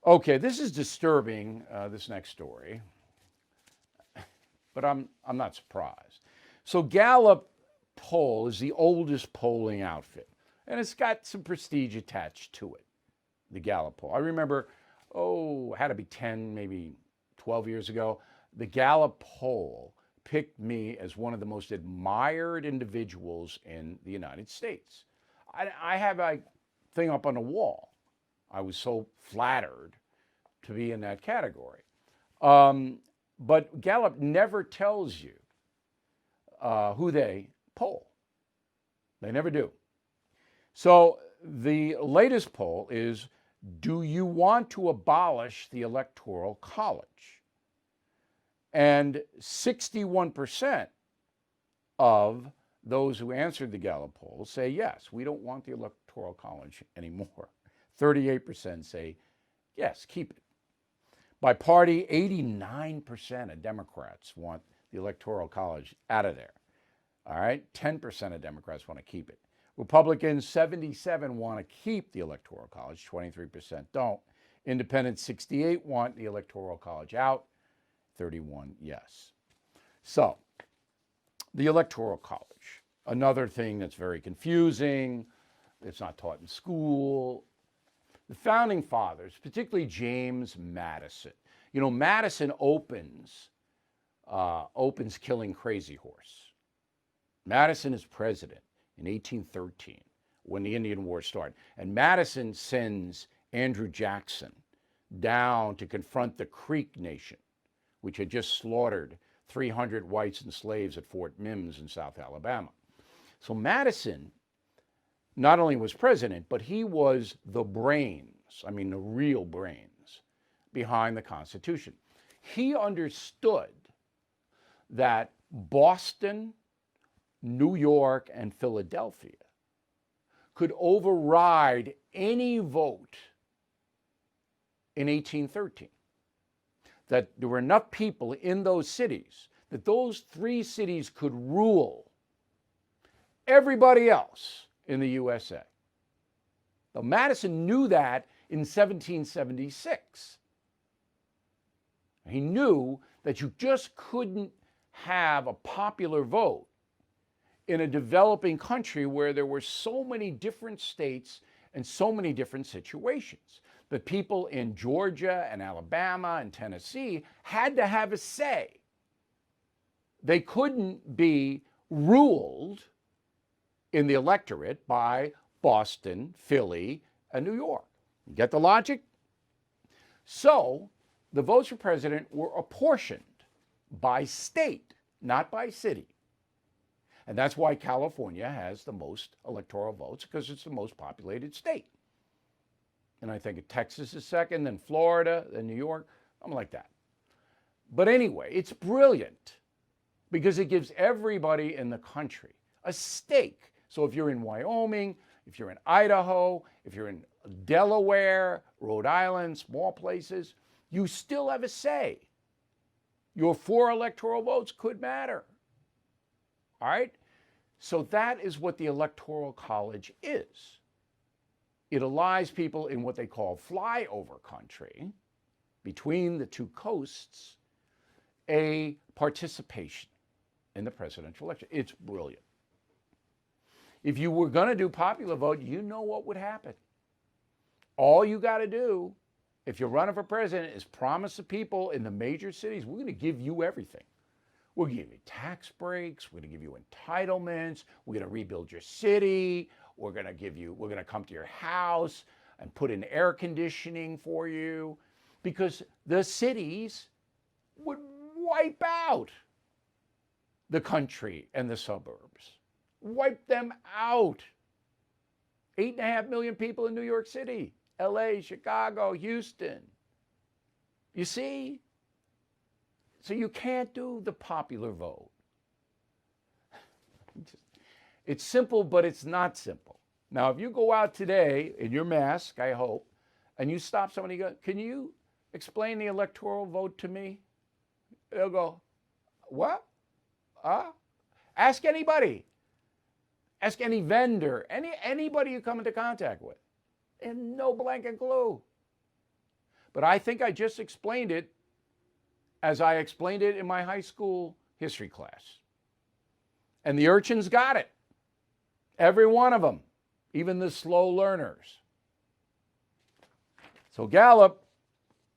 Okay, this is disturbing, this next story, but I'm not surprised. So Gallup poll is the oldest polling outfit, and it's got some prestige attached to it, the Gallup poll. I remember, had to be 10, maybe 12 years ago, the Gallup poll picked me as one of the most admired individuals in the United States. I have a thing up on the wall. I was so flattered to be in that category. But Gallup never tells you who they poll. They never do. So the latest poll is, do you want to abolish the Electoral College? And 61% of those who answered the Gallup poll say yes, we don't want the Electoral College anymore. 38% say yes, keep it. By party, 89% of Democrats want the Electoral College out of there. All right, 10% of Democrats want to keep it. Republicans, 77 want to keep the Electoral College, 23% don't. Independents, 68 want the Electoral College out, 31 yes. So, the Electoral College, another thing that's very confusing. It's not taught in school. The founding fathers, particularly James Madison. You know, Madison opens Killing Crazy Horse. Madison is president in 1813 when the Indian War started. And Madison sends Andrew Jackson down to confront the Creek Nation, which had just slaughtered 300 whites and slaves at Fort Mims in South Alabama. So Madison not only was president, but he was the brains, the real brains behind the Constitution. He understood that Boston, New York, and Philadelphia could override any vote in 1813. That there were enough people in those cities that those three cities could rule everybody else in the USA. Now, Madison knew that in 1776. He knew that you just couldn't have a popular vote in a developing country where there were so many different states and so many different situations. The people in Georgia and Alabama and Tennessee had to have a say. They couldn't be ruled in the electorate by Boston, Philly, and New York. You get the logic? So the votes for president were apportioned by state, not by city. And that's why California has the most electoral votes, because it's the most populated state. And I think Texas is second, then Florida, then New York, something like that. But anyway, it's brilliant because it gives everybody in the country a stake. So if you're in Wyoming, if you're in Idaho, if you're in Delaware, Rhode Island, small places, you still have a say. Your 4 electoral votes could matter. All right? So that is what the Electoral College is. It allows people in what they call flyover country, between the two coasts, a participation in the presidential election. It's brilliant. If you were going to do popular vote, you know what would happen. All you got to do, if you're running for president, is promise the people in the major cities, we're going to give you everything. We're going to give you tax breaks. We're going to give you entitlements. We're going to rebuild your city. We're going to come to your house and put in air conditioning for you, because the cities would wipe out the country and the suburbs. Wipe them out. 8.5 million people in New York City, LA, Chicago, Houston. You see? So you can't do the popular vote. It's simple, but it's not simple. Now, if you go out today in your mask, I hope, and you stop somebody and go, can you explain the electoral vote to me? They'll go, what? Ask anybody. Ask any vendor, anybody you come into contact with. And no blanket clue. But I think I just explained it as I explained it in my high school history class. And the urchins got it. Every one of them, even the slow learners. So Gallup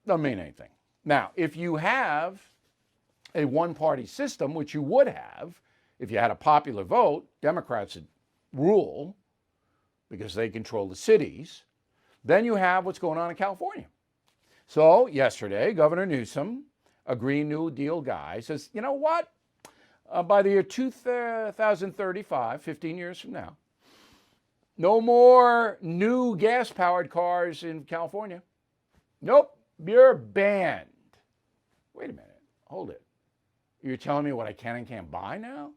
doesn't mean anything. Now, if you have a one-party system, which you would have if you had a popular vote, Democrats would rule because they control the cities, then you have what's going on in California. So yesterday, Governor Newsom, a Green New Deal guy, says, you know what? By the year 2035, 15 years from now, no more new gas-powered cars in California. Nope, you're banned. Wait a minute, hold it. You're telling me what I can and can't buy now?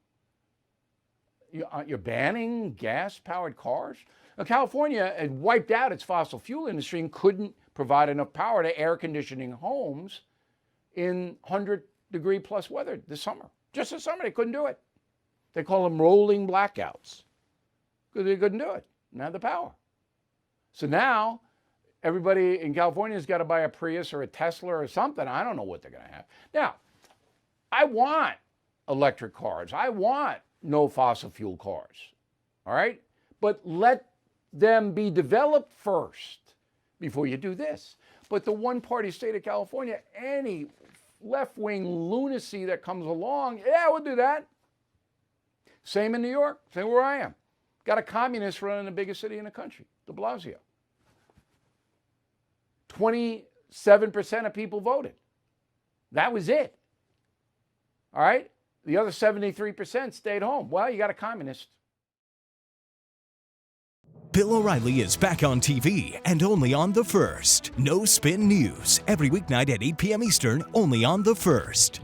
You're banning gas-powered cars? Now, California had wiped out its fossil fuel industry and couldn't provide enough power to air conditioning homes in 100-degree plus weather this summer. Just this summer, they couldn't do it. They call them rolling blackouts because they couldn't do it. Didn't have the power. So now everybody in California has got to buy a Prius or a Tesla or something. I don't know what they're going to have. Now, I want electric cars. I want no fossil fuel cars. All right? But let them be developed first before you do this. But the one-party state of California, any left-wing lunacy that comes along, yeah, we'll do that. Same in New York, same where I am. Got a communist running the biggest city in the country, de Blasio. 27% of people voted. That was it. All right? The other 73% stayed home. Well, you got a communist. Bill O'Reilly is back on TV and only on The First. No Spin News, every weeknight at 8 p.m. Eastern, only on The First.